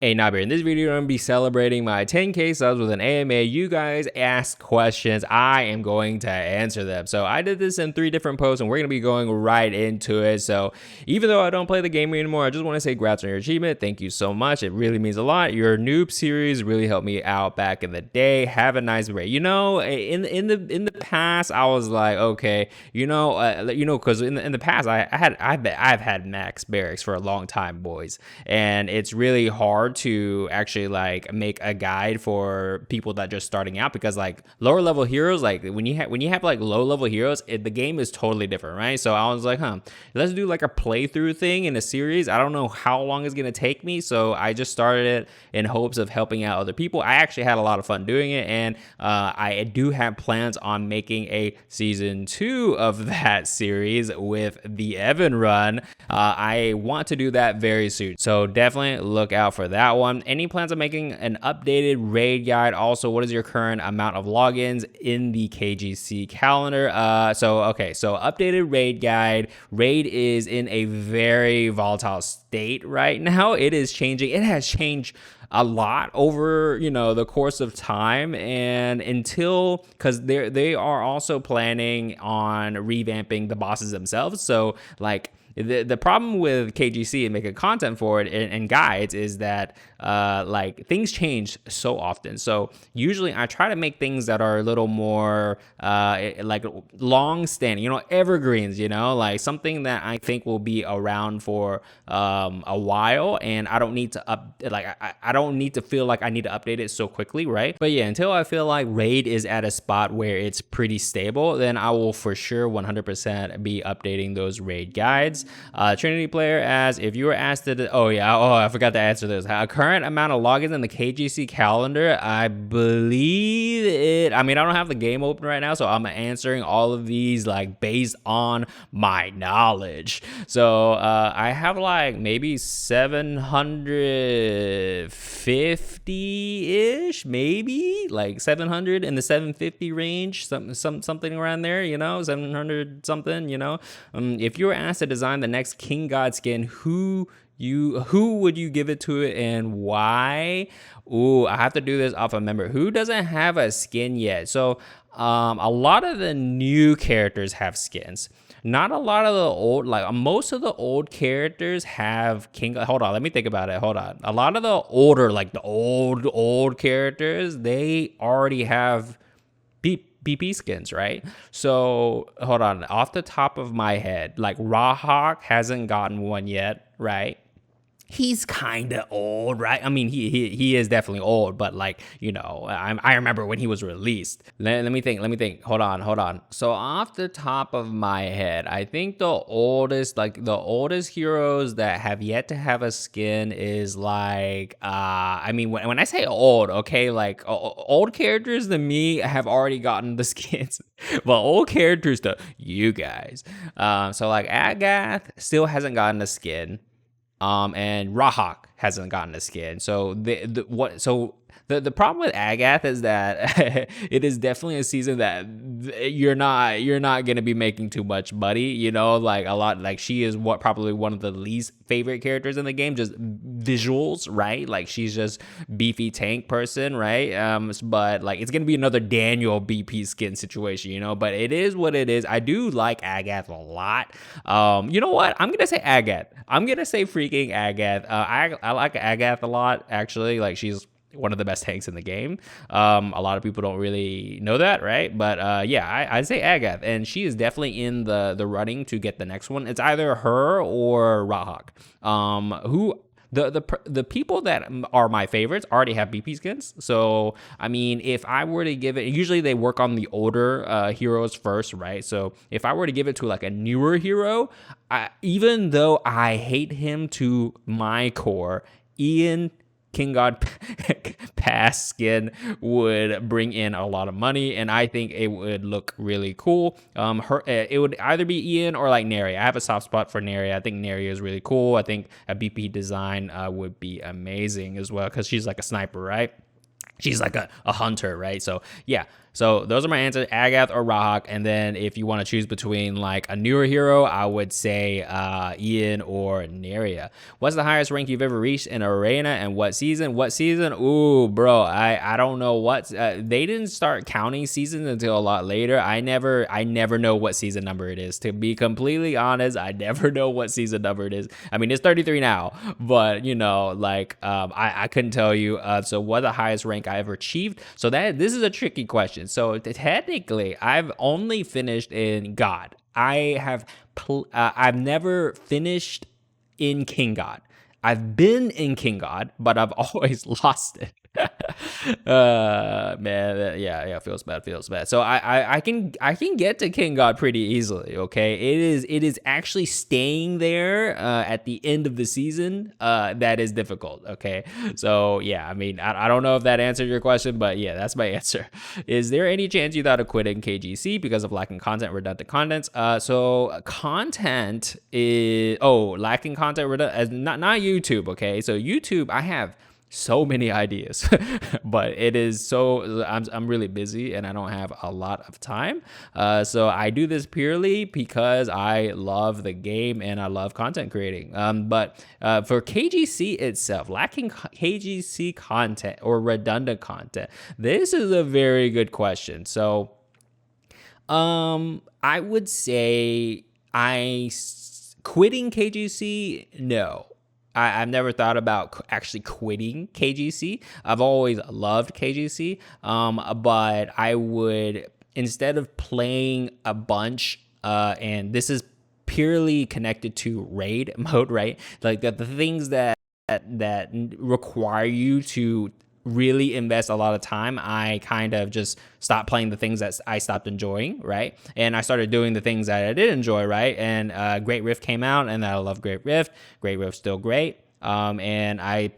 Hey Nabir, in this video I'm going to be celebrating my 10k subs with an AMA. You guys ask questions, I am going to answer them. So I did this in 3 different posts and we're going to be going right into it. So even though I don't play the game anymore, I just want to say congrats on your achievement. Thank you so much. It really means a lot. Your noob series really helped me out back in the day. Have a nice break. You know, in the past I was like, okay, because in the past I've had max barracks for a long time, boys, and it's really hard to actually like make a guide for people that just starting out, because like lower level heroes, like when you have like low level heroes, the game is totally different, right? So I was like, let's do like a playthrough thing in a series. I don't know how long it's gonna take me, so I just started it in hopes of helping out other people. I actually had a lot of fun doing it, and I do have plans on making a season 2 of that series with the Evan run. I want to do that very soon, so definitely look out for that one. Any plans on making an updated raid guide? Also, what is your current amount of logins in the KGC calendar? So updated raid guide. Raid is in a very volatile state right now. It is changing. It has changed a lot over the course of time, and because they are also planning on revamping the bosses themselves. So like the problem with KGC and making content for it and guides is that like things change so often. So usually I try to make things that are a little more like long standing, evergreens, like something that I think will be around for a while, and I don't need to I don't need to feel like I need to update it so quickly, right? But yeah, until I feel like raid is at a spot where it's pretty stable, then I will for sure 100% be updating those raid guides. Trinity player asks, if you were asked to, I forgot to answer this. Current amount of logins in the KGC calendar, I believe it. I mean, I don't have the game open right now, so I'm answering all of these like based on my knowledge. So I have like maybe 750-ish, maybe like 700 in the 750 range, something around there, 700 something, if you were asked to design the next King God skin, who would you give it to and why? Ooh, I have to do this off a member who doesn't have a skin yet. So a lot of the new characters have skins. Not a lot of the old, like most of the old characters have hold on, let me think about it. Hold on. A lot of the older, like the old characters, they already have BP skins, right? So hold on, off the top of my head, like Rahawk hasn't gotten one yet, right? He's kind of old, right? I mean, he is definitely old, but like, I remember when he was released. Let me think. Hold on. So off the top of my head, I think the oldest heroes that have yet to have a skin is like, I mean, when I say old, okay, like old characters to me have already gotten the skins, but old characters to you guys. So like Agath still hasn't gotten a skin. And Rahawk hasn't gotten a skin. So the problem with Agath is that it is definitely a season that you're not gonna be making too much money. Like a lot. Like she is probably one of the least favorite characters in the game. Just visuals, right? Like she's just beefy tank person, right? But like it's gonna be another Daniel BP skin situation, But it is what it is. I do like Agath a lot. You know what? I'm gonna say Agath. I'm gonna say freaking Agath. I like Agath a lot, actually. Like she's one of the best tanks in the game. A lot of people don't really know that, right? But I'd say Agath, and she is definitely in the running to get the next one. It's either her or Rahawk. Who the people that are my favorites already have BP skins. So I mean, if I were to give it, usually they work on the older heroes first, right? So if I were to give it to like a newer hero, even though I hate him to my core, Ian King God Pass skin would bring in a lot of money, and I think it would look really cool. It would either be Ian or like Neri. I have a soft spot for Neri. I think Neri is really cool. I think a BP design would be amazing as well, because she's like a sniper, right? She's like a hunter, right? So yeah. So those are my answers, Agath or Rahak. And then if you want to choose between like a newer hero, I would say Ian or Neria. What's the highest rank you've ever reached in Arena and what season? What season? Ooh, bro, I don't know what. They didn't start counting seasons until a lot later. I never know what season number it is. To be completely honest, I never know what season number it is. I mean, it's 33 now, but like I couldn't tell you. So what the highest rank I ever achieved? So this is a tricky question. So technically, I've only finished in God. I've never finished in King God. I've been in King God, but I've always lost it. Man, yeah, feels bad. So I can get to King God pretty easily. Okay, it is actually staying there at the end of the season that is difficult. Okay, so yeah, I mean, I don't know if that answered your question, but yeah, that's my answer. Is there any chance you thought of quitting KGC because of lacking content, redundant contents? So content is lacking content, redundant, not YouTube. Okay, so YouTube, I have so many ideas, but it is so I'm really busy and I don't have a lot of time. So I do this purely because I love the game and I love content creating. But for KGC itself, lacking KGC content or redundant content, this is a very good question. So I would say quitting KGC, no. I've never thought about actually quitting KGC. I've always loved KGC, but I would, instead of playing a bunch, and this is purely connected to raid mode, right? Like the things that require you to really invest a lot of time, I kind of just stopped playing the things that I stopped enjoying, right? And I started doing the things that I did enjoy, right? And Great Rift came out, and I love Great Rift. Great Rift's still great. And I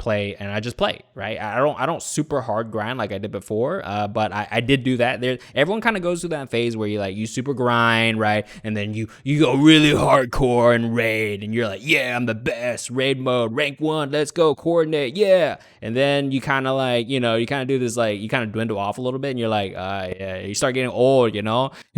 just play, right? I don't super hard grind like I did before, but I did do that. Everyone kind of goes through that phase where you super grind, right? And then you go really hardcore and raid, and you're like, yeah, I'm the best. Raid mode, rank 1, let's go, coordinate, yeah. And then you kind of do this, like, you kind of dwindle off a little bit, and you're like, yeah, you start getting old, you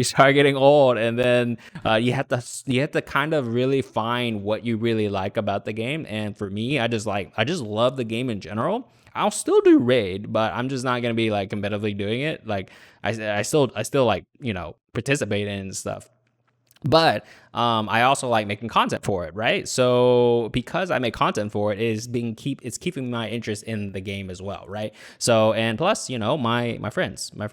start getting old, and then you have to kind of really find what you really like about the game. And for me, I just love the game in general. I'll still do raid, but I'm just not gonna be like competitively doing it. Like I still like participate in stuff. But I also like making content for it, right? So because I make content for it, it's keeping my interest in the game as well, right? So, and plus, my friends in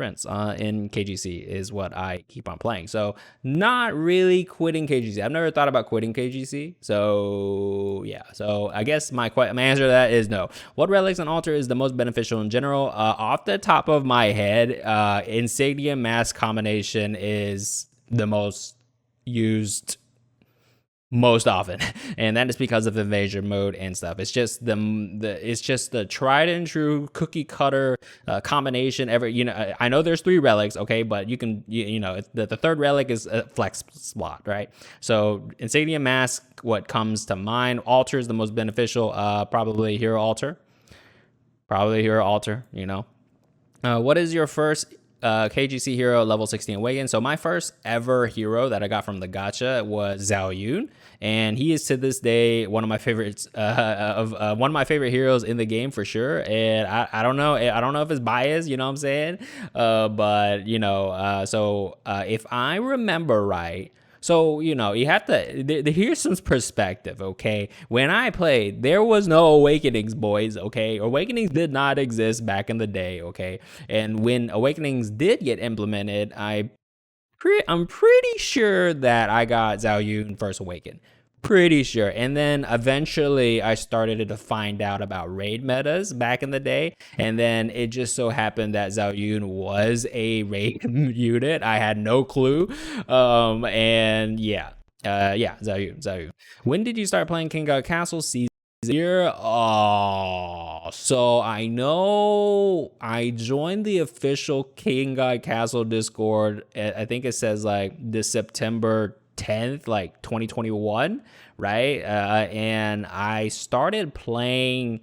KGC is what I keep on playing. So not really quitting KGC. I've never thought about quitting KGC. So yeah. So I guess my answer to that is no. What relics and altar is the most beneficial in general? Off the top of my head, Insignia Mask combination is the most used most often, and that is because of invasion mode and stuff. It's just the tried and true cookie cutter combination. I know there's 3 relics, okay, but you can the third relic is a flex slot, right? So Insignia Mask, what comes to mind? Altar is the most beneficial. Probably Hero Altar. What is your first KGC hero level 16 awakened? So my first ever hero that I got from the gacha was Zhao Yun, and he is to this day one of my favorites, one of my favorite heroes in the game for sure. And I don't know if it's biased, you know what I'm saying? But if I remember right, so, you have to, here's some perspective, okay? When I played, there was no Awakenings, boys, okay? Awakenings did not exist back in the day, okay? And when Awakenings did get implemented, I'm pretty sure that I got Zhao Yun first awakened. Pretty sure. And then eventually I started to find out about raid metas back in the day. And then it just so happened that Zhao Yun was a raid unit. I had no clue. And yeah. Zhao Yun. When did you start playing kinggodcastle? Season year? Oh, so I know I joined the official kinggodcastle Discord. I think it says like this September 10th, like 2021, right? And I started playing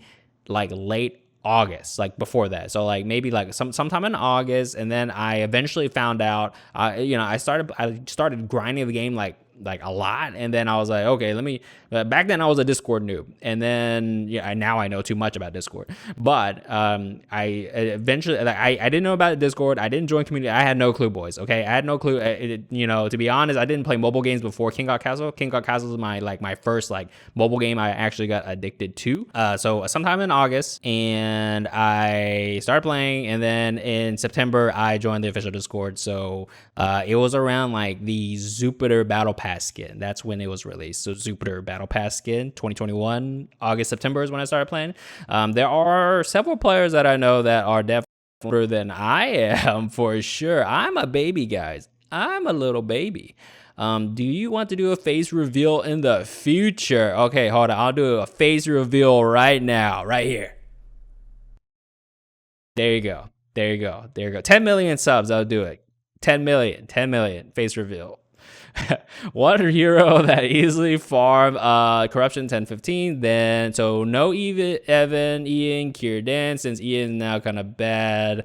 like late August, like before that. So like maybe like sometime in August, and then I eventually found out. I started grinding the game like a lot, and then I was like, okay, let me. Back then I was a Discord noob, and then now I know too much about Discord. But I eventually I didn't know about Discord. I didn't join community. I had no clue, boys. Okay, I had no clue. To be honest, I didn't play mobile games before King God Castle. King God Castle is my first like mobile game I actually got addicted to. So sometime in August, and I started playing, and then in September I joined the official Discord. So it was around like the Jupiter Battle Pass skin. That's when it was released. So Jupiter Battle Pass skin 2021 August, September is when I started playing. There are several players that I know that are definitely older than I am, for sure. I'm a baby, guys. I'm a little baby. Do you want to do a face reveal in the future? Okay, hold on. I'll do a face reveal right now, right here. There you go. 10 million subs, I'll do it. 10 million face reveal. What hero that easily farm corruption 10-15? Then so no Evan, Ian, Kierdan, since Ian's now kind of bad.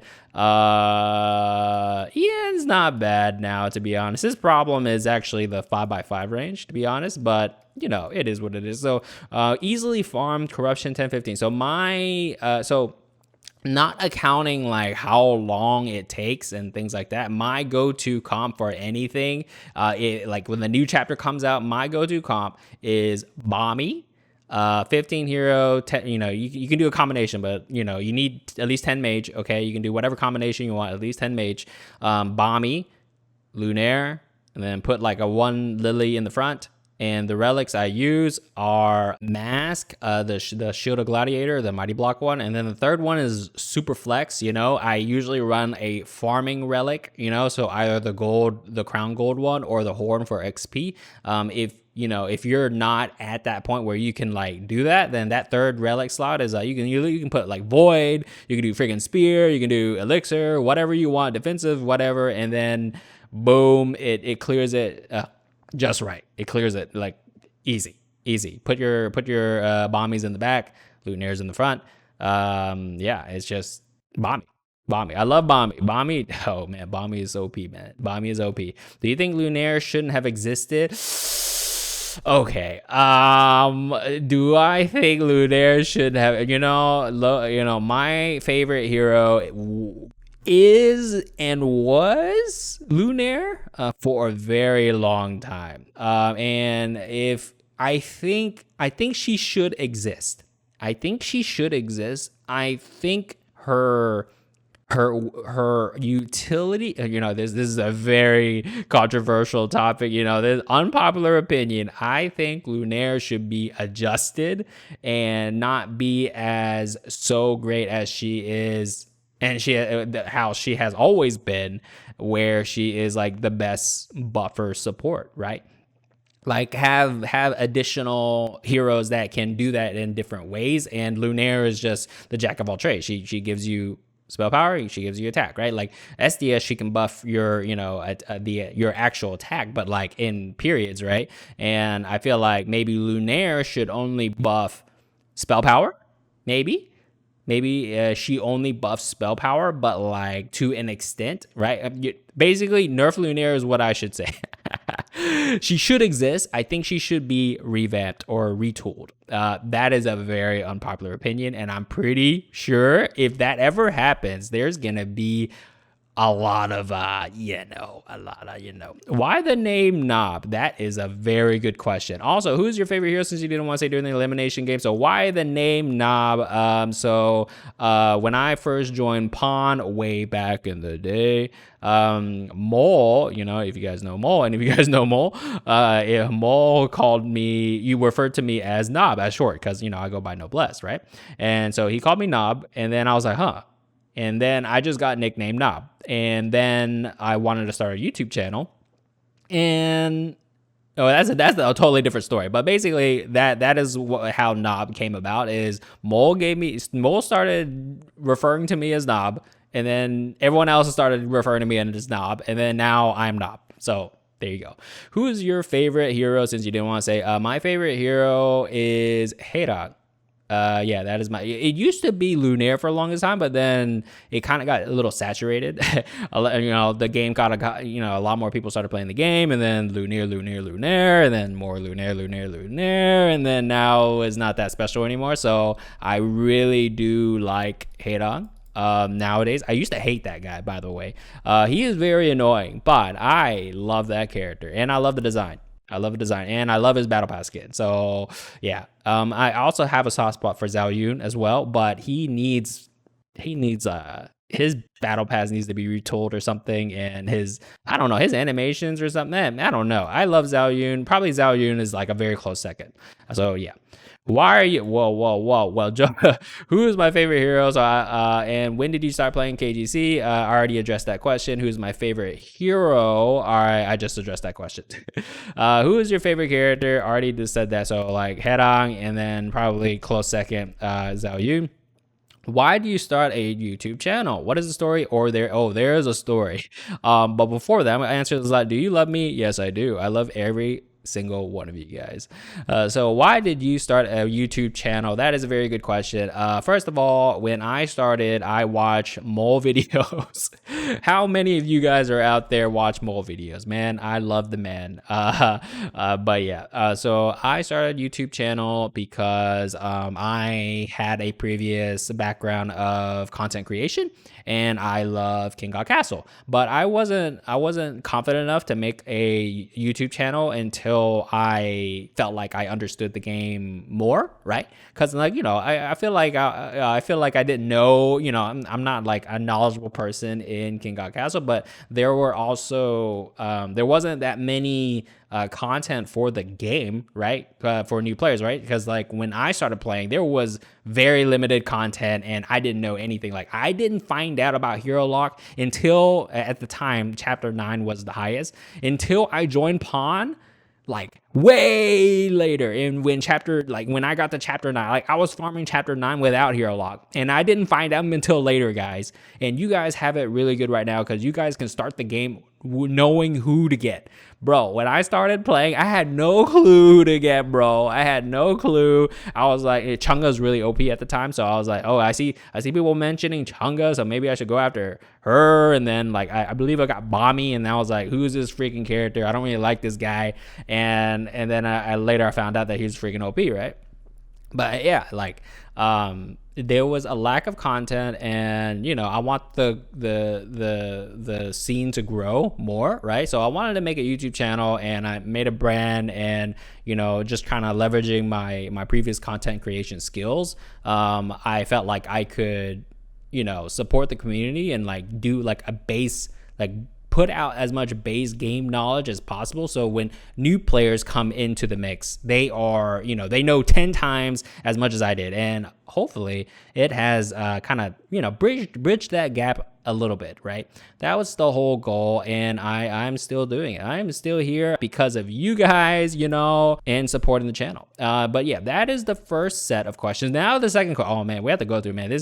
Ian's not bad now, to be honest. His problem is actually the 5x5 range, to be honest, but it is what it is. So easily farmed corruption 10-15. So not accounting like how long it takes and things like that, my go-to comp for anything, like when the new chapter comes out, my go-to comp is Bommy, 15 hero, 10, you can do a combination, but you need at least 10 mage. Okay, you can do whatever combination you want, at least 10 mage. Bommy, Lunaire, and then put like a 1 Lily in the front. And the relics I use are Mask, the Shield of Gladiator, the Mighty Block one. And then the third one is Super Flex. I usually run a farming relic, so either the Crown Gold one or the Horn for XP. If you're not at that point where you can like do that, then that third relic slot is you can put like Void, you can do freaking Spear, you can do Elixir, whatever you want, defensive, whatever. And then boom, it clears it. Just right. It clears it like easy. Put your bombies in the back, Lunaire's in the front. It's just Bomby. I love Bomby. Oh man, Bomby is OP, man. Bomby is OP. Do you think Lunaire shouldn't have existed? Okay. Do I think Lunaire should have? My favorite hero is and was Lunaire for a very long time. And if I think she should exist. I think her utility, this is a very controversial topic, there's unpopular opinion. I think Lunaire should be adjusted and not be as so great as she is. And how she has always been, where she is like the best buffer support, right? Like have additional heroes that can do that in different ways. And Lunaire is just the jack of all trades. She gives you spell power, she gives you attack, right? Like SDS, she can buff your your actual attack, but like in periods, right? And I feel like maybe Lunaire should only buff spell power, maybe she only buffs spell power, but like to an extent, right? Basically, nerf Lunaire is what I should say. She should exist. I think she should be revamped or retooled. That is a very unpopular opinion, and I'm pretty sure if that ever happens, there's gonna be a lot of why the name Knob? That is a very good question. Also, who's your favorite hero, since you didn't want to say during the elimination game? So why the name Knob? When I first joined Pawn way back in the day, Mole, if you guys know Mole, and if you guys know Mole, Mole called me, you referred to me as Knob as short, because I go by Noblesse, right? And so he called me Knob, and then I was like, huh. And then I just got nicknamed Knob. And then I wanted to start a YouTube channel. And that's a totally different story. But basically, that is how Knob came about. Is Mole started referring to me as Knob, and then everyone else started referring to me as Knob, and then now I'm Knob. So there you go. Who is your favorite hero, since you didn't want to say? My favorite hero is Herat. Yeah, that is my. It used to be Lunaire for the longest time, but then it kind of got a little saturated. The game kind of got, a lot more people started playing the game, and then Lunaire, and then more Lunaire, and then now it's not that special anymore. So I really do like Heidong. Nowadays, I used to hate that guy, by the way. He is very annoying, but I love that character, and I love the design. And I love his battle pass skin. So yeah, I also have a soft spot for Zhao Yun as well, but he needs his battle pass needs to be retooled or something, and his animations or something. I don't know. I love Zhao Yun. Probably Zhao Yun is like a very close second. So yeah. Why are you? Whoa. Well, Joe, who is my favorite hero? So, and when did you start playing KGC? I already addressed that question. Who's my favorite hero? All right, I just addressed that question. Who is your favorite character? Already just said that. So, like Heidong, and then probably close second, Zhao Yun. Why do you start a YouTube channel? What is the story? There is a story. But before that, I'm gonna answer this. Do you love me? Yes, I do. I love every single one of you guys. So why did you start a YouTube channel? That is a very good question. First of all, when I started, I watch mole videos. How many of you guys are out there watch mole videos? Man, I love the man. But yeah, so I started a YouTube channel because I had a previous background of content creation, and I love kinggodcastle, but I wasn't confident enough to make a YouTube channel until I felt like I understood the game more, right? Because I feel like I didn't know, I'm not like a knowledgeable person in kinggodcastle, but there were also there wasn't that many content for the game, right? For new players, right? Because like when I started playing, there was very limited content, and I didn't know anything. Like I didn't find out about Hero Lock until, at the time, Chapter 9 was the highest, until I joined Pawn, like way later. And when I got to Chapter 9, like I was farming Chapter 9 without Hero Lock, and I didn't find out until later, guys. And you guys have it really good right now because you guys can start the game knowing who to get. Bro, when I started playing, I had no clue to get, bro. I had no clue. I was like, Chunga's really OP at the time, so I was like, oh, I see people mentioning Chunga, so maybe I should go after her. And then like I believe I got Bommy, and I was like, who's this freaking character? I don't really like this guy. And then I later found out that he was freaking OP, right? But yeah, like there was a lack of content, and I want the scene to grow more, right? So I wanted to make a YouTube channel, and I made a brand, and just kind of leveraging my previous content creation skills. I felt like I could support the community and like do like a base, like put out as much base game knowledge as possible, so when new players come into the mix, they are they know 10 times as much as I did. And hopefully it has kind of bridged that gap a little bit, right? That was the whole goal, and I'm still doing it. I'm still here because of you guys, and supporting the channel. But yeah, that is the first set of questions. Now the second question. Oh man, we have to go through, man.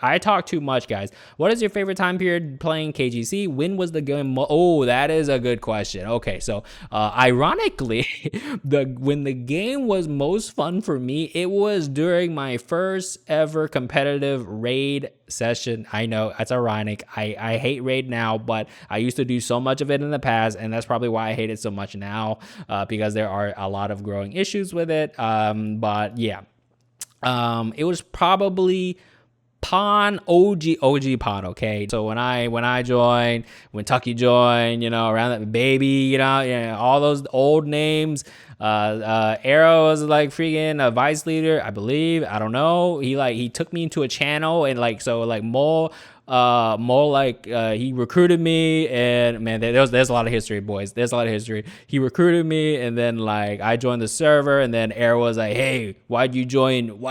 I talk too much, guys. What is your favorite time period playing KGC? When was the game? Oh, that is a good question. Okay, so ironically, when the game was most fun for me, it was during my first ever competitive raid session. I know it's ironic. I hate raid now, but I used to do so much of it in the past, and that's probably why I hate it so much now, because there are a lot of growing issues with it. But yeah, it was probably Pawn, OG Pawn. Okay, so when I joined, when Tucky joined, around that baby, all those old names. Arrow was like freaking a vice leader, I believe. I don't know. He took me into a channel, and he recruited me, and man, there's a lot of history, boys. There's a lot of history. He recruited me, and then like I joined the server, and then Arrow was like, hey, why are you joining?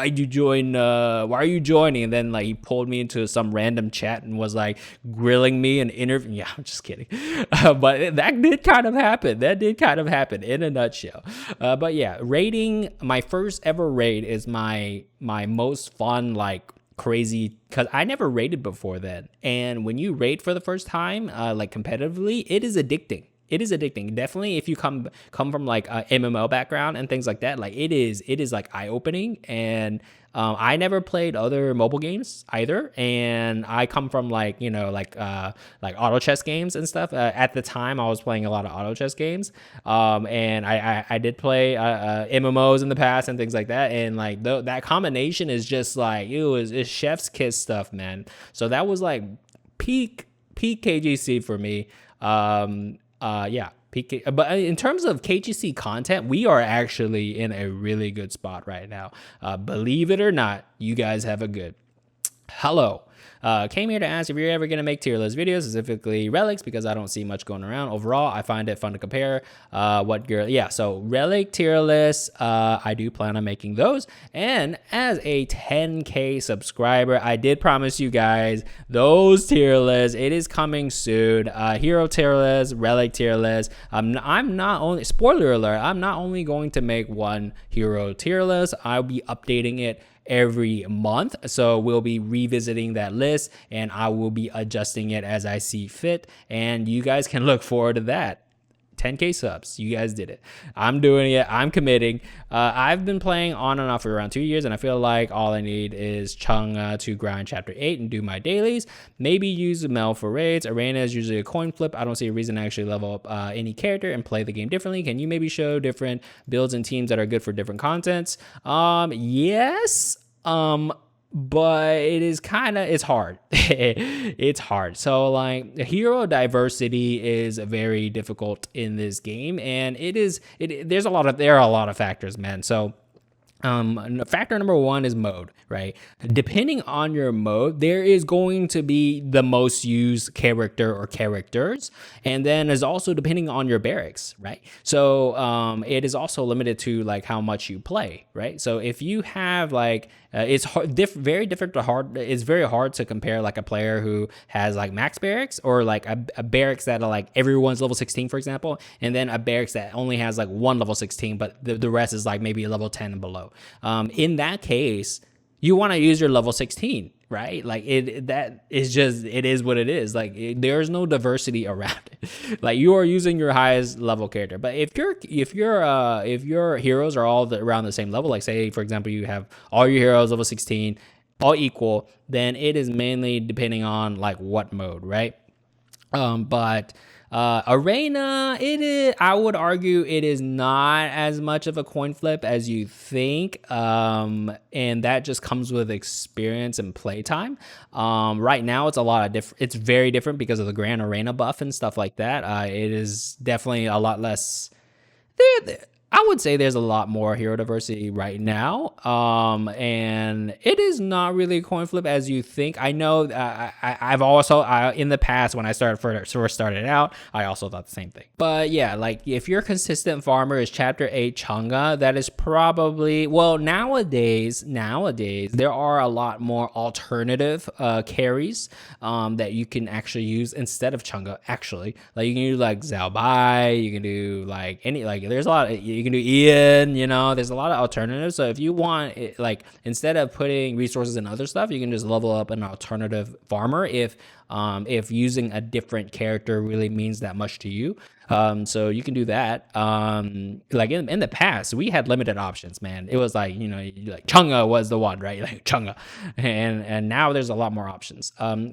And then like he pulled me into some random chat and was like grilling me and interviewing. Yeah, I'm just kidding. But that did kind of happen in a nutshell. But yeah, raiding, my first ever raid is my most fun, like crazy, because I never raided before then. And when you raid for the first time, like competitively, it is addicting. It is addicting. Definitely, if you come from like a MMO background and things like that, like it is like eye opening. And I never played other mobile games either, and I come from like like auto chess games and stuff. At the time, I was playing a lot of auto chess games, and I did play MMOs in the past and things like that. And like that combination is just like it's chef's kiss stuff, man. So that was like peak KGC for me. Yeah. But in terms of KGC content, we are actually in a really good spot right now. Believe it or not, you guys have a good. Hello. Came here to ask if you're ever going to make tier list videos, specifically Relics, because I don't see much going around. Overall, I find it fun to compare so Relic tier lists, I do plan on making those. And as a 10K subscriber, I did promise you guys those tier lists. It is coming soon. Hero tier list, Relic tier list. I'm not only, spoiler alert, I'm not only going to make one hero tier list, I'll be updating it every month. So we'll be revisiting that list, and I will be adjusting it as I see fit, and you guys can look forward to that. 10K subs, you guys did it. I'm doing it. I'm committing. I've been playing on and off for around 2 years, and I feel like all I need is Chang'e to grind chapter 8 and do my dailies. Maybe use Mel for raids. Arena is usually a coin flip. I don't see a reason to actually level up any character and play the game differently. Can you maybe show different builds and teams that are good for different contents? Yes. But it's hard. It's hard. So like hero diversity is very difficult in this game, and there are a lot of factors, man. So factor number one is mode, right? Depending on your mode, there is going to be the most used character or characters, and then is also depending on your barracks, right? So it is also limited to like how much you play, right? So if you have like it's very different to hard. It's very hard to compare like a player who has like max barracks or like a barracks that are like everyone's level 16, for example, and then a barracks that only has like one level 16, but the rest is like maybe a level 10 and below. In that case, you want to use your level 16, right? Like it is what it is. Like there's no diversity around it. Like you are using your highest level character. But if your heroes are all around the same level, like say for example you have all your heroes level 16, all equal, then it is mainly depending on like what mode, right? But Arena, I would argue it is not as much of a coin flip as you think. And that just comes with experience and playtime. Right now it's it's very different because of the Grand Arena buff and stuff like that. It is definitely a lot less I would say there's a lot more hero diversity right now, and it is not really a coin flip as you think. I know I've also in the past when I first started out, I also thought the same thing. But yeah, like if your consistent farmer is chapter 8 Chang'e, that is probably, well, nowadays there are a lot more alternative carries that you can actually use instead of Chang'e. Actually, like you can do like Zhao Bai, you can do like there's a lot of, you can do Ian, there's a lot of alternatives. So if you want it, like instead of putting resources in other stuff, you can just level up an alternative farmer if using a different character really means that much to you. So you can do that. Like in the past, we had limited options, man. It was like, like Chang'e was the one, right? Like Chang'e. And now there's a lot more options.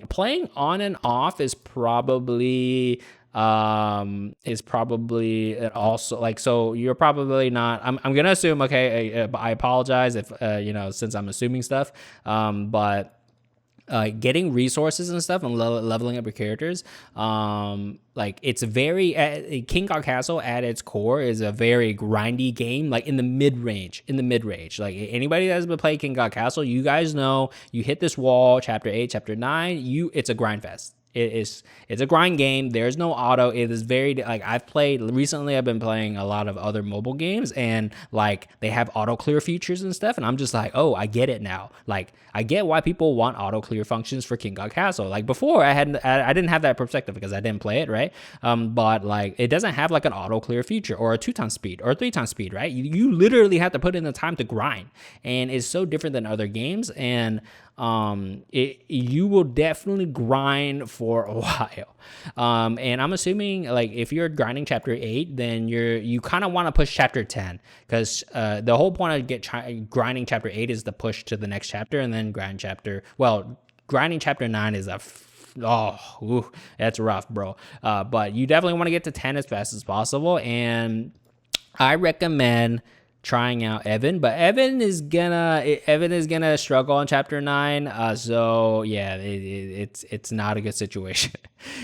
Playing on and off is probably also like, so you're probably not, I'm gonna assume, okay, I apologize if since I'm assuming stuff, but getting resources and stuff and leveling up your characters, like it's very King God Castle at its core is a very grindy game, like in the mid-range. Like anybody that has been playing King God Castle, you guys know you hit this wall, chapter 8, chapter 9, it's a grind fest. It's a grind game. There's no auto. It is very, like, I've been playing a lot of other mobile games, and like they have auto clear features and stuff, and I'm just like, oh, I get it now. Like I get why people want auto clear functions for King God Castle. Like before I didn't have that perspective because I didn't play it, right? But like it doesn't have like an auto clear feature or a 2x speed or a 3x speed, right? You literally have to put in the time to grind, and it's so different than other games. And you will definitely grind for a while. And I'm assuming like if you're grinding chapter 8, then you kind of want to push chapter 10, because the whole point of grinding chapter 8 is to push to the next chapter, and then grinding chapter 9 is that's rough, bro. But you definitely want to get to 10 as fast as possible, and I recommend trying out Evan, but Evan is gonna struggle in chapter 9. So yeah, it's not a good situation.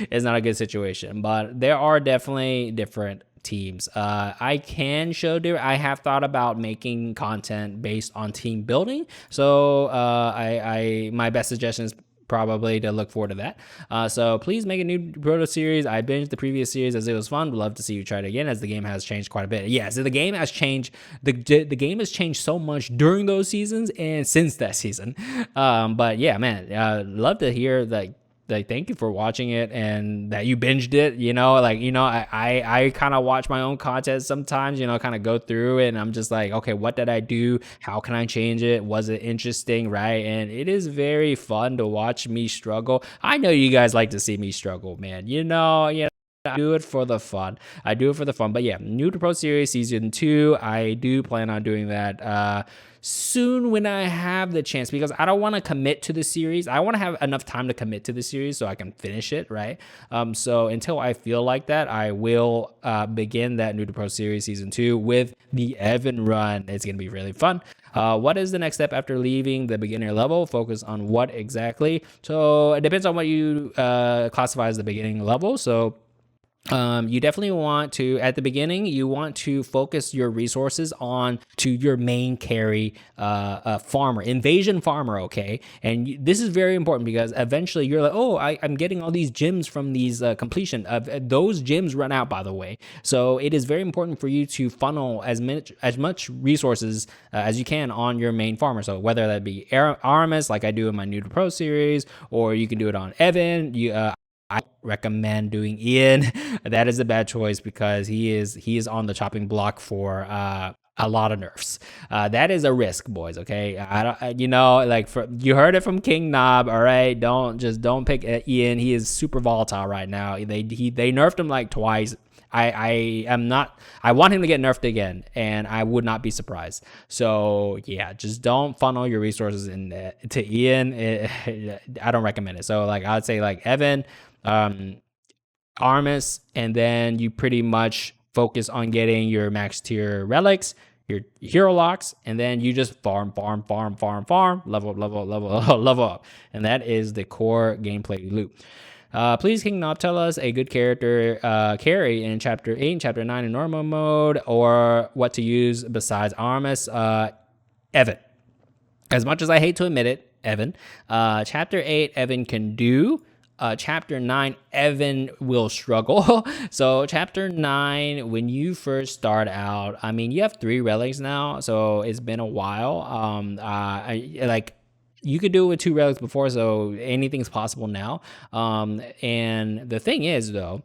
It's not a good situation, but there are definitely different teams. I have thought about making content based on team building. So my best suggestion is probably to look forward to that. So please make a new proto series. I binged the previous series as it was fun. Would love to see you try it again, as the game has changed quite a bit. Yeah, so the game has changed. The game has changed so much during those seasons and since that season. But yeah, man, love to hear thank you for watching it and that you binged it. I kind of watch my own content sometimes, kind of go through it, and I'm just like, okay, what did I do? How can I change it? Was it interesting? Right? And it is very fun to watch me struggle. I know you guys like to see me struggle, man. I do it for the fun. But yeah, New to Pro Series Season 2, I do plan on doing that soon when I have the chance, because I don't want to commit to the series. I want to have enough time to commit to the series so I can finish it, right? So until I feel like that, I will begin that New to Pro Series Season 2 with the Evan run. It's going to be really fun. What is the next step after leaving the beginner level? Focus on what exactly? So it depends on what you classify as the beginning level. So you definitely want to, at the beginning, you want to focus your resources on to your main carry farmer, invasion farmer, okay? And this is very important, because eventually you're like, oh, I'm getting all these gems from these completion. Those gems run out, by the way. So it is very important for you to funnel as much resources as you can on your main farmer. So whether that be Aramis, like I do in my New to Pro series, or you can do it on Evan. I recommend doing Ian. That is a bad choice, because he is on the chopping block for a lot of nerfs. That is a risk, boys. Okay, you heard it from King Knob. All right, don't pick Ian. He is super volatile right now. They nerfed him like twice. I want him to get nerfed again, and I would not be surprised. So yeah, just don't funnel your resources to Ian. I don't recommend it. So like I would say like Evan, Armis, and then you pretty much focus on getting your max tier relics, your hero locks, and then you just farm, level up. And that is the core gameplay loop. Please, King Knob, tell us a good character carry in Chapter 8 and Chapter 9 in normal mode, or what to use besides Armis. Evan. As much as I hate to admit it, Evan. Chapter 8, Evan can do. Chapter 9, Evan will struggle. So chapter 9, when you first start out, I mean, you have 3 relics now, so it's been a while. You could do it with 2 relics before, so anything's possible now. And the thing is, though,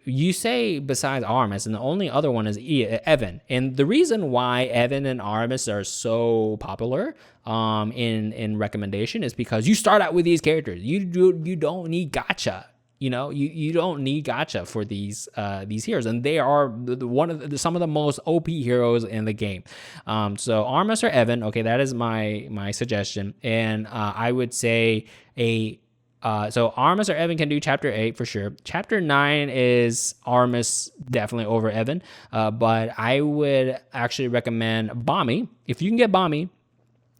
you say besides Aramis, and the only other one is Evan. And the reason why Evan and Aramis are so popular in recommendation is because you start out with these characters. You don't need gacha. You don't need gacha for these heroes, and they are some of the most OP heroes in the game. So Aramis or Evan, okay, that is my suggestion, and I would say so Aramis or Evan can do Chapter 8 for sure. Chapter 9 is Aramis definitely over Evan, but I would actually recommend Bami. If you can get Bami,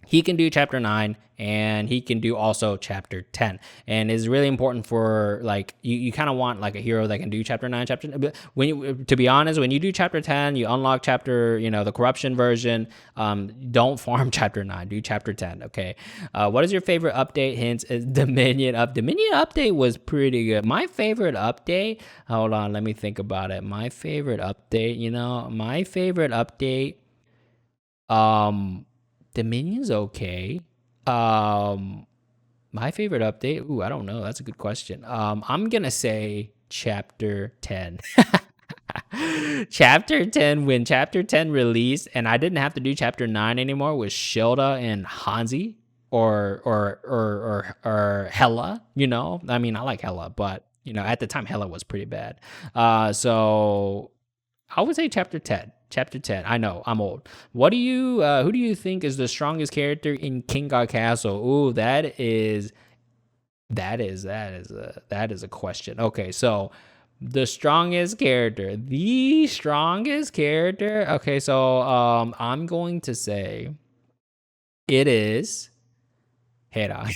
he can do Chapter 9, and he can do also Chapter 10. And it's really important for, like, you kind of want, like, a hero that can do Chapter 9, Chapter 10. To be honest, when you do Chapter 10, you unlock the corruption version. Don't farm Chapter 9. Do Chapter 10, okay? What is your favorite update? Hints is Dominion update was pretty good. My favorite update, hold on, let me think about it. My favorite update, Dominion's okay. My favorite update, I don't know. That's a good question. I'm gonna say Chapter 10. Chapter 10, when Chapter 10 released, and I didn't have to do Chapter 9 anymore with Shilda and Hanzi. or Hella. You know, I mean, I like Hella, but you know, at the time, Hella was pretty bad. So I would say chapter 10. Chapter 10. I know I'm old. What do you? Who do you think is the strongest character in King God Castle? Ooh, that is a question. Okay, so the strongest character. Okay, so I'm going to say it is Hedong.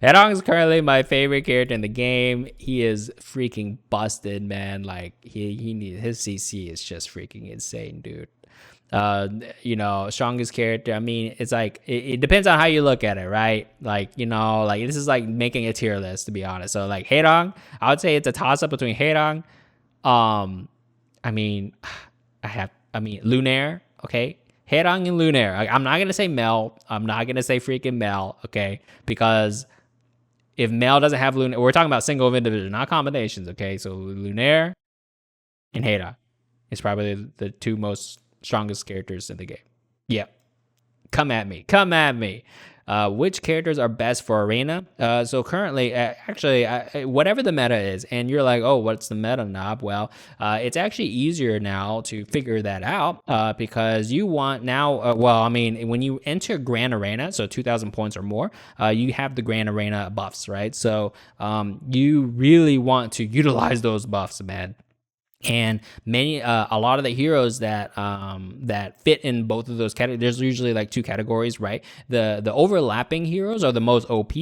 Hedong is currently my favorite character in the game. He is freaking busted, man. Like he needs his CC is just freaking insane, dude. You know, strongest character. I mean, it's like it depends on how you look at it, right? Like, you know, like this is like making a tier list, to be honest. So like Hedong, I would say it's a toss up between Hedong. I mean, Lunaire, okay? Hedong and Lunaire. I'm not gonna say Mel. I'm not gonna say freaking Mel, okay? Because if Mel doesn't have Lunaire, we're talking about single individual, not combinations, okay? So Lunaire and Hedong is probably the two most strongest characters in the game. Yep. Come at me. Which characters are best for arena? So currently, actually, whatever the meta is, and you're like, oh, what's the meta, Knob? Well, it's actually easier now to figure that out because you want now, when you enter Grand Arena, so 2,000 points or more, you have the Grand Arena buffs, right? So you really want to utilize those buffs, man. And a lot of the heroes that fit in both of those categories, there's usually like two categories, right? The overlapping heroes are the most OP,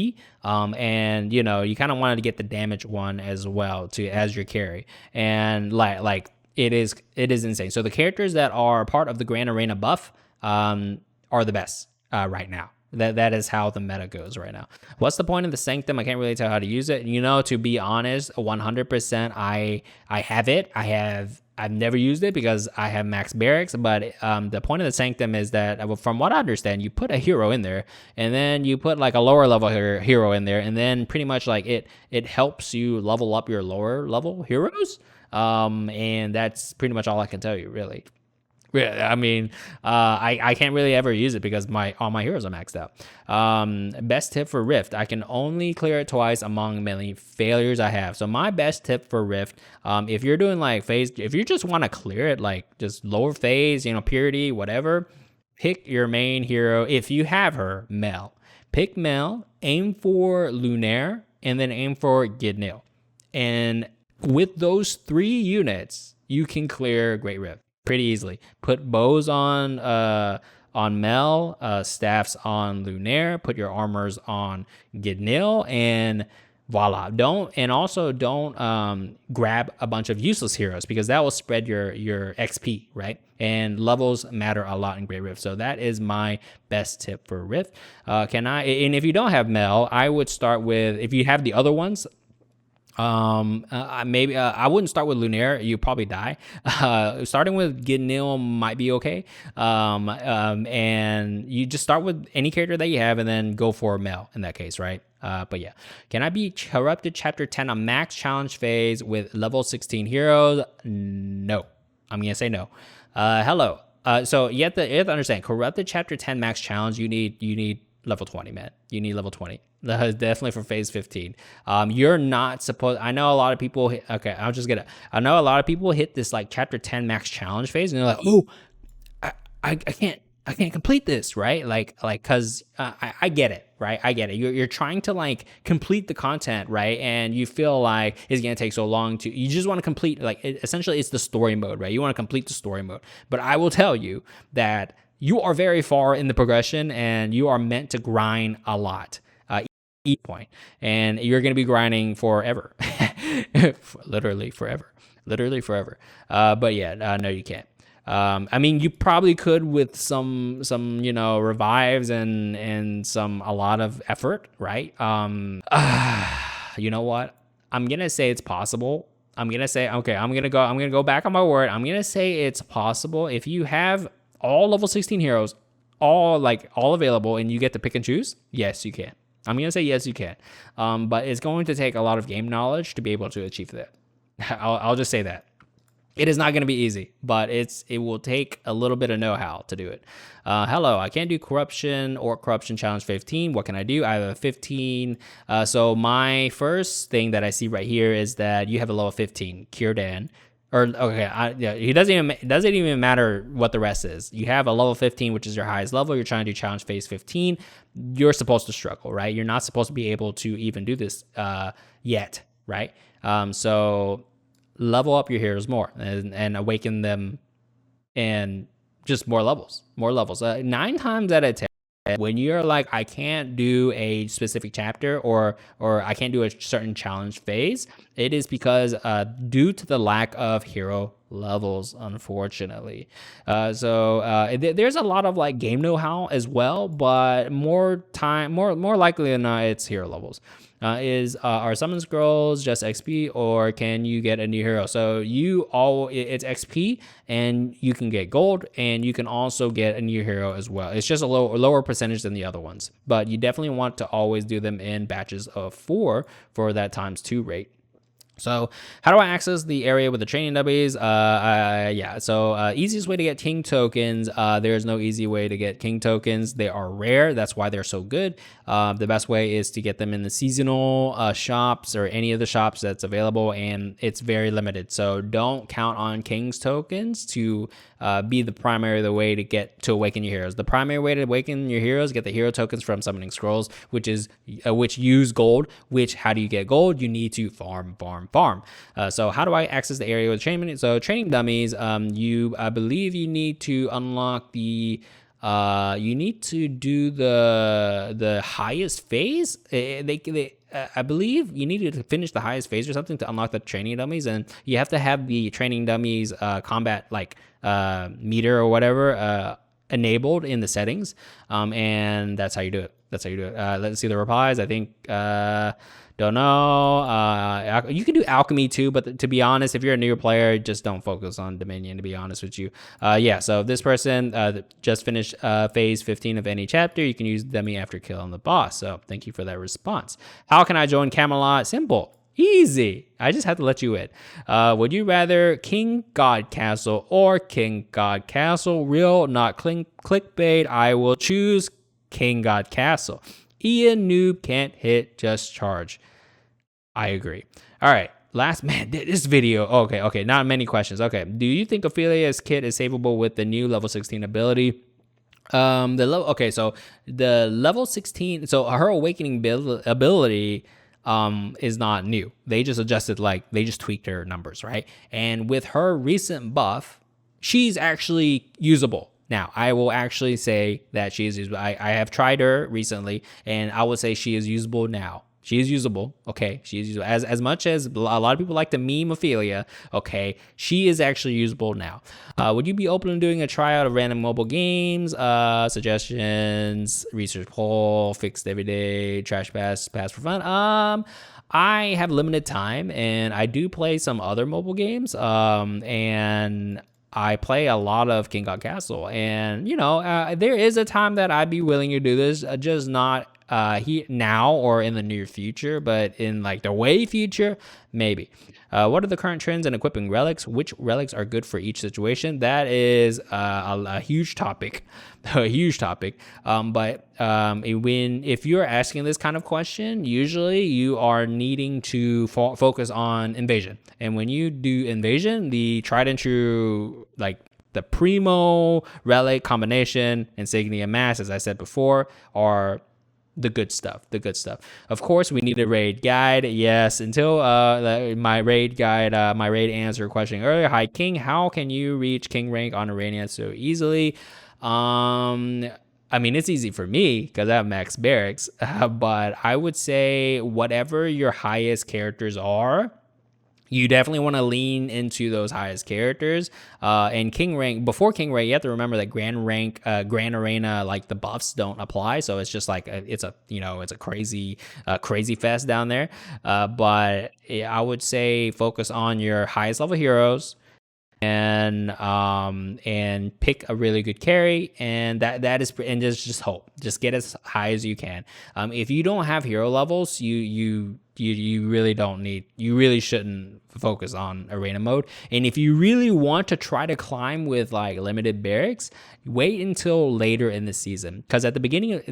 and you know, you kind of wanted to get the damage one as well as your carry, and like it is insane. So the characters that are part of the Grand Arena buff are the best right now. That is how the meta goes right now. What's the point of the Sanctum? I can't really tell how to use it. You know, to be honest, 100%, I have it. I've never used it because I have max barracks, but the point of the Sanctum is that, from what I understand, you put a hero in there, and then you put like a lower level hero in there, and then pretty much like it helps you level up your lower level heroes, and that's pretty much all I can tell you, really. Yeah, I mean, I can't really ever use it because all my heroes are maxed out. Best tip for Rift: I can only clear it twice among many failures I have. So my best tip for Rift, if you're doing like phase, if you just want to clear it, like just lower phase, you know, purity, whatever, pick your main hero. If you have her, Mel. Pick Mel, aim for Lunaire, and then aim for Gidnil. And with those 3 units, you can clear Great Rift pretty easily. Put bows on Mel, staffs on Lunaire, put your armors on Gidnil, and voila. Don't grab a bunch of useless heroes because that will spread your XP, right? And levels matter a lot in Great Rift. So that is my best tip for Rift. And if you don't have Mel, I would start with, if you have the other ones, maybe I wouldn't start with Lunaire. You probably die. Starting with Gidnil might be okay. And you just start with any character that you have, and then go for Mel in that case, right? But yeah, can I be corrupted chapter 10 on max challenge phase with level 16 heroes? No, I'm gonna say no. Hello. So you have to understand, corrupted chapter 10 max challenge. You need level 20, man. You need level 20. Definitely for phase 15. You're not supposed. I know a lot of people. I know a lot of people hit this like chapter 10 max challenge phase, and they're like, "Oh, I can't complete this," right? Because I get it, right? I get it. You're trying to like complete the content, right? And you feel like it's gonna take so long to. You just want to complete essentially it's the story mode, right? You want to complete the story mode. But I will tell you that you are very far in the progression, and you are meant to grind a lot. Each point, and you're going to be grinding forever. literally forever. But yeah, no, you can't. I mean, you probably could with some revives and a lot of effort, right? You know what? I'm gonna say it's possible. I'm gonna go back on my word. I'm gonna say it's possible if you have all level 16 heroes, all available, and you get to pick and choose. Yes, you can. I'm going to say yes, you can. But it's going to take a lot of game knowledge to be able to achieve that. I'll just say that. It is not going to be easy, but it will take a little bit of know-how to do it. Hello, I can't do corruption or corruption challenge 15. What can I do? I have a 15. So my first thing that I see right here is that you have a level 15, Kierdan. Or okay, yeah, it doesn't even matter what the rest is. You have a level 15, which is your highest level. You're trying to do challenge phase 15. You're supposed to struggle, right? You're not supposed to be able to even do this yet, right? So level up your heroes more and awaken them, and just more levels. 9 times out of 10, when you're like, I can't do a specific chapter or I can't do a certain challenge phase, it is because due to the lack of hero levels, unfortunately. There's a lot of like game know-how as well, but more likely than not, it's hero levels. Are summon scrolls just XP, or can you get a new hero? So it's XP, and you can get gold, and you can also get a new hero as well. It's just a lower percentage than the other ones, but you definitely want to always do them in batches of 4 for that ×2 rate. So how do I access the area with the training dummies? Easiest way to get king tokens. There's no easy way to get king tokens. They are rare. That's why they're so good. The best way is to get them in the seasonal shops or any of the shops that's available, and it's very limited. So don't count on king's tokens to be the primary way to awaken your heroes. The primary way to awaken your heroes, get the hero tokens from summoning scrolls, which use gold. How do you get gold? You need to farm. So how do I access the area with training? So training dummies, I believe you need to unlock the you need to do the highest phase. I believe you need to finish the highest phase or something to unlock the training dummies, and you have to have the training dummies combat meter or whatever enabled in the settings, and that's how you do it. Let's see the replies. I think don't know. You can do alchemy too, but to be honest, if you're a newer player, just don't focus on Dominion, to be honest with you. So this person just finished phase 15 of any chapter. You can use dummy after killing the boss. So thank you for that response. How can I join Camelot? Simple. Easy. I just have to let you in. Would you rather King God Castle or King God Castle? Real, not clickbait. I will choose King God Castle. Ian noob can't hit, just charge. I agree. All right. This video. Okay. Not many questions. Okay. Do you think Ophelia's kit is savable with the new level 16 ability? So the level 16, so her awakening ability is not new. They just adjusted, they just tweaked her numbers, right? And with her recent buff, she's actually usable. Now, I will actually say that she is usable. I have tried her recently, and I would say she is usable now. She is usable, okay? She is usable. As much as a lot of people like to meme Ophelia, okay, she is actually usable now. Would you be open to doing a tryout of random mobile games? Suggestions, research poll, fixed every day, trash pass for fun? I have limited time, and I do play some other mobile games, and I play a lot of King God Castle, and there is a time that I'd be willing to do this, just not now or in the near future, but in the way future, maybe. What are the current trends in equipping relics? Which relics are good for each situation? That is a huge topic, if you're asking this kind of question, usually you are needing to focus on invasion. And when you do invasion, the tried and true, the primo relic combination, insignia mass, as I said before, are the good stuff. Of course, we need a raid guide. Yes, until my raid answer question earlier. Hi, King. How can you reach King rank on Iranian so easily? It's easy for me because I have max barracks. But I would say whatever your highest characters are, you definitely want to lean into those highest characters. And King rank, before King rank, you have to remember that Grand rank, Grand Arena, the buffs don't apply. So it's just it's a crazy fest down there. But I would say focus on your highest level heroes, and pick a really good carry, and just hope. Just get as high as you can. If you don't have hero levels, you you really don't need, you really shouldn't focus on arena mode. And if you really want to try to climb with like limited barracks, wait until later in the season, because at the beginning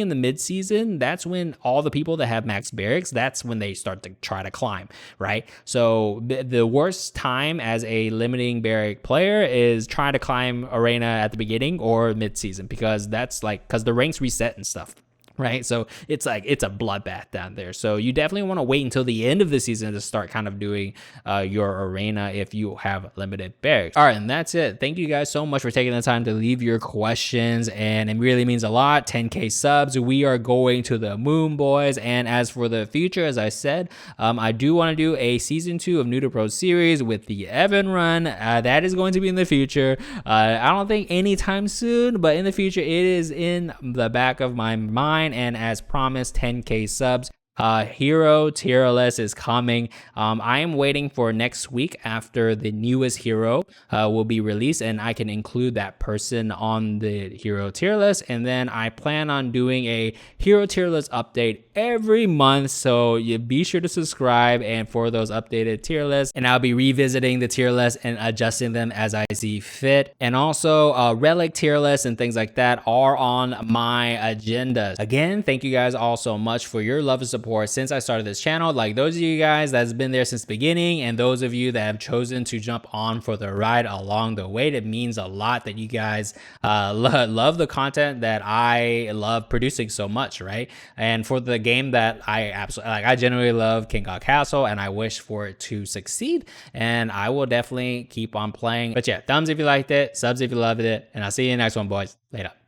and the mid season, that's when all the people that have max barracks, that's when they start to try to climb, right? So the worst time as a limiting barrack player is trying to climb arena at the beginning or mid season, because that's like, because the ranks reset and stuff, right? So it's like, it's a bloodbath down there. So you definitely want to wait until the end of the season to start kind of doing your arena if you have limited barracks. All right, and that's it. Thank you guys so much for taking the time to leave your questions, and it really means a lot. 10K subs, we are going to the moon, boys. And as for the future, as I said, I do want to do a season 2 of New to Pro series with the Evan run. That is going to be in the future. I don't think anytime soon, but in the future, it is in the back of my mind. And as promised, 10K subs. Hero tier list is coming. I am waiting for next week after the newest hero will be released, and I can include that person on the hero tier list. And then I plan on doing a hero tier list update every month, so you be sure to subscribe and for those updated tier lists. And I'll be revisiting the tier list and adjusting them as I see fit. And also relic tier lists and things like that are on my agenda. Again, thank you guys all so much for your love and support since I started this channel. Like those of you guys that's been there since the beginning, and those of you that have chosen to jump on for the ride along the way, it means a lot that you guys love the content that I love producing so much, right? And for the game that I absolutely like, I genuinely love kinggodcastle, and I wish for it to succeed, and I will definitely keep on playing. But yeah, thumbs if you liked it, subs if you loved it, and I'll see you in the next one, boys. Later.